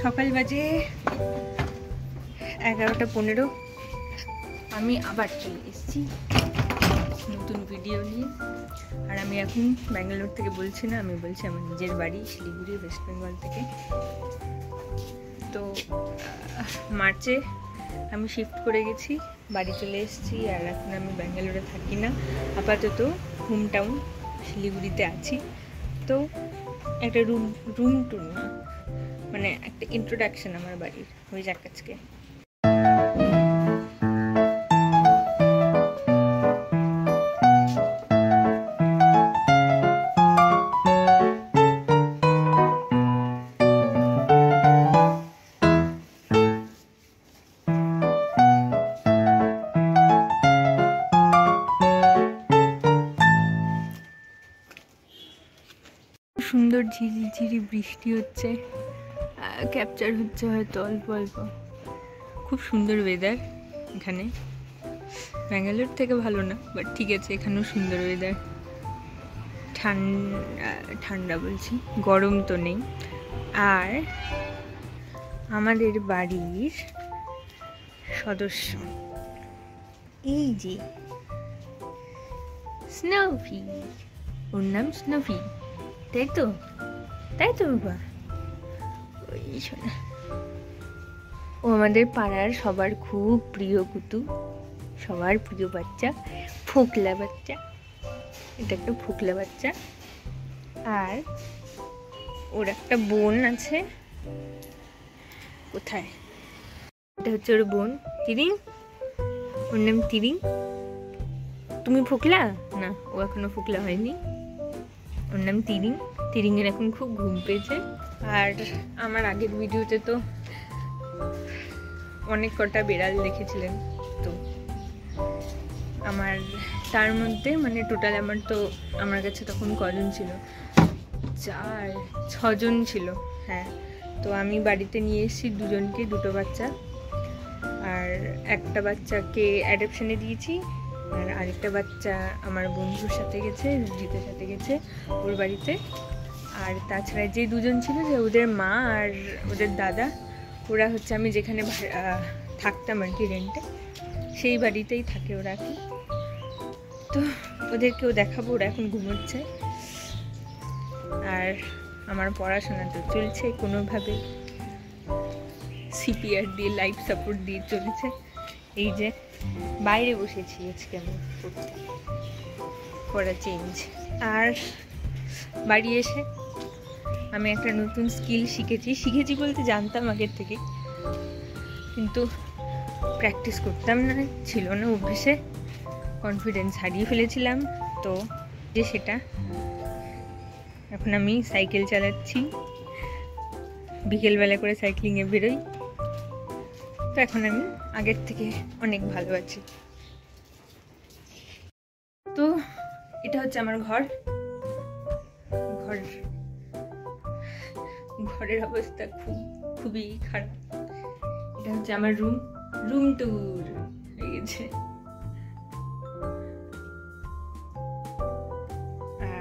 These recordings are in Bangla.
সকাল বাজে 11:15। আমি আবার চলে এসেছি নতুন ভিডিও নিয়ে। আর আমি এখন ব্যাঙ্গালোর থেকে বলছি না, আমি বলছি আমার নিজের বাড়ি শিলিগুড়ি, ওয়েস্ট বেঙ্গল থেকে। তো মার্চে আমি শিফট করে গেছি, বাড়ি চলে এসেছি। আর এখন আমি ব্যাঙ্গালোরে থাকি না, আপাতত হোম টাউন শিলিগুড়িতে আছি। তো একটা রুম টুর না, মানে একটা ইন্ট্রোডাকশন আমার বাড়ির হয়ে যাক আজকে। সুন্দর ঝিরিঝিরি বৃষ্টি হচ্ছে, ক্যাপচার হচ্ছে হয়তো অল্প অল্প। খুব সুন্দর ওয়েদার এখানে, ব্যাঙ্গালোর থেকে ভালো না, বাট ঠিক আছে, এখানেও সুন্দর ওয়েদার। ঠান্ডা বলছি, গরম তো নেই। আর আমাদের বাড়ির সদস্য এই যে স্নোফি, ওর নাম স্নোফি, তাই তো বাবা, ওই শোনা। ও আমাদের পাড়ার সবার খুব প্রিয় কুতু, সবার প্রিয় বাচ্চা, ফোকলা বাচ্চা। এটা একটা ফোকলা বাচ্চা। আর ওর একটা বোন আছে, কোথায়, এটা হচ্ছে ওর বোন তিরিং, ওর নাম তিরিং। তুমি ফোকলা না, ও এখনো ফোকলা হয়নি, ওর নাম তিরিং। তিরিংয়ের এখন খুব ঘুম পেয়েছে। আর আমার আগের ভিডিওতে তো অনেক কটা বেড়াল দেখেছিলেন, তো আমার তার মধ্যে মানে টোটাল আমার কাছে তখন কজন ছিল, 6জন ছিল। হ্যাঁ, তো আমি বাড়িতে নিয়ে এসেছি দুজনকে, দুটো বাচ্চা। আর একটা বাচ্চাকে অ্যাডপশনে দিয়েছি, আর আরেকটা বাচ্চা আমার বন্ধুর সাথে গেছে, রঞ্জিতের সাথে গেছে ওর বাড়িতে। আর তাছাড়া যে দুজন ছিল, যে ওদের মা আর ওদের দাদা, ওরা হচ্ছে আমি যেখানে থাকতাম আর কি রেন্টে, সেই বাড়িতেই থাকে ওরা কি। তো ওদেরকেও দেখাবো, ওরা এখন ঘুমোচ্ছে। আর আমার পড়াশোনা তো চলছে কোনোভাবে, সিপিআর দিয়ে, লাইফ সাপোর্ট দিয়ে চলেছে। এই যে বাইরে বসেছি আজকে আমি পড়া চেঞ্জ। আর বাড়ি এসে আমি একটা নতুন স্কিল শিখেছি বলতে জানতাম আগের থেকে, কিন্তু প্র্যাকটিস করতাম না, ছিল না অভ্যেসে, কনফিডেন্স হারিয়ে ফেলেছিলাম। তো যে সেটা এখন আমি সাইকেল চালাচ্ছি, বিকেলবেলা করে সাইক্লিংয়ে বেরোই। তো এখন আমি আগের থেকে অনেক ভালো আছি। তো এটা হচ্ছে আমার ঘরের অবস্থা খুবই খারাপ। এটা হচ্ছে আমার রুম ট্যুর হয়ে গেছে।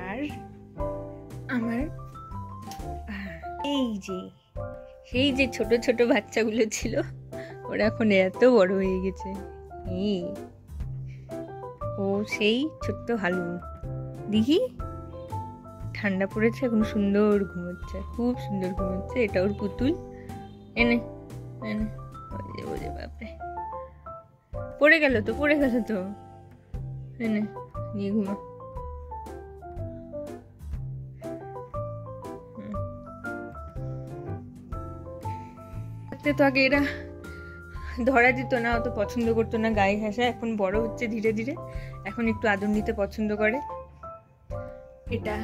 আর আমার সেই যে ছোট ছোট বাচ্চাগুলো ছিল, ওরা এখন এত বড় হয়ে গেছে। ও সেই ছোট্ট হালু, দেখি ঠান্ডা পড়েছে, এখন সুন্দর ঘুমোচ্ছে, খুব সুন্দর ঘুমোচ্ছে। এটা ওর পুতুল, এনে বোঝে বাপরে, পড়ে গেল তো এনে নিয়ে ঘুমা। তো আগে এরা ধরা দিত না, অত পছন্দ করতো না, গায়ে ঘেঁষা। এখন বড় হচ্ছে ধীরে ধীরে, এখন একটু আদর নিতে পছন্দ করে। এটা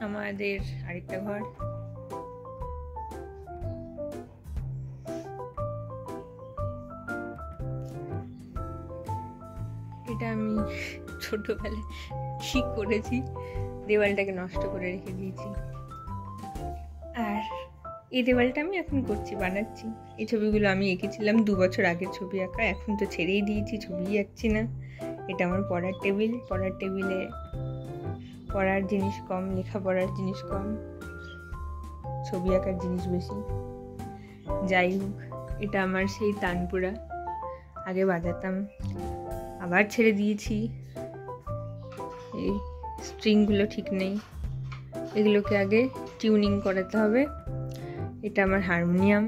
আমাদের আরেকটা ঘর। এটা আমি ছোটবেলায় কি করেছি, দেওয়ালটাকে নষ্ট করে রেখে দিয়েছি। আর এই দেওয়ালটা আমি এখন বানাচ্ছি। এই ছবিগুলো আমি এঁকেছিলাম 2 বছর আগের ছবি আঁকা, এখন তো ছেড়েই দিয়েছি, ছবিই আঁকছি না। এটা আমার পড়ার টেবিলে পড়ার জিনিস কম, লেখাপড়ার জিনিস কম, ছবি আঁকার জিনিস বেশি। যাই হোক, এটা আমার সেই তানপুরা, আগে বাজাতাম, আবার ছেড়ে দিয়েছি। এই স্ট্রিংগুলো ঠিক নেই, এগুলোকে আগে টিউনিং করাতে হবে। এটা আমার হারমোনিয়াম,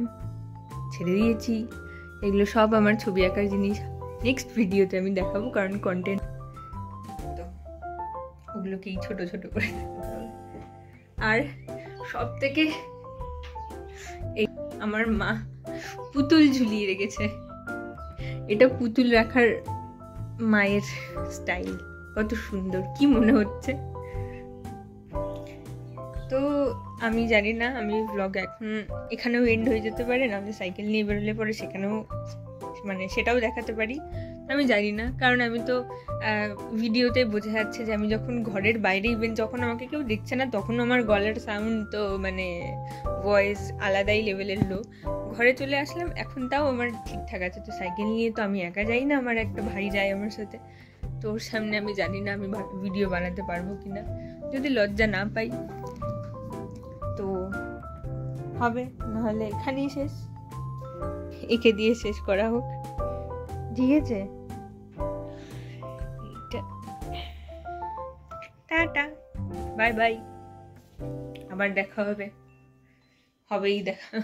ছেড়ে দিয়েছি। এগুলো সব আমার ছবি আঁকার জিনিস, নেক্সট ভিডিওতে আমি দেখাবো, কারণ কন্টেন্ট তো ওগুলোকেই ছোট ছোট করে দেখাতে হবে। আর সব থেকে এই আমার মা পুতুল ঝুলিয়ে রেখেছে, এটা পুতুল রাখার মায়ের স্টাইল, কত সুন্দর, কি মনে হচ্ছে। তো আমি জানি না, আমি ব্লগ এখন এখানেও এন্ড হয়ে যেতে পারে, নাহলে সাইকেল নিয়ে বেরোলে পরে সেখানেও মানে সেটাও দেখাতে পারি, আমি জানি না। কারণ আমি তো ভিডিওতে বোঝা যাচ্ছে যে আমি যখন ঘরের বাইরে, ইভেন যখন আমাকে কেউ দেখছে না, তখন আমার গলার সাউন্ড তো মানে ভয়েস আলাদাই লেভেলের লো। ঘরে চলে আসলাম, এখন তাও আমার ঠিকঠাক আছে। তো সাইকেল নিয়ে তো আমি একা যাই না, আমার একটা ভাই যায় আমার সাথে। তো ওর সামনে আমি জানি না আমি ভিডিও বানাতে পারবো কিনা, যদি লজ্জা না পাই তো হবে, নাহলে এখানেই শেষ, একে দিয়ে শেষ করা হোক, ঠিক আছে। টাটা, বাই বাই, আবার দেখা হবে, হবেই দেখা।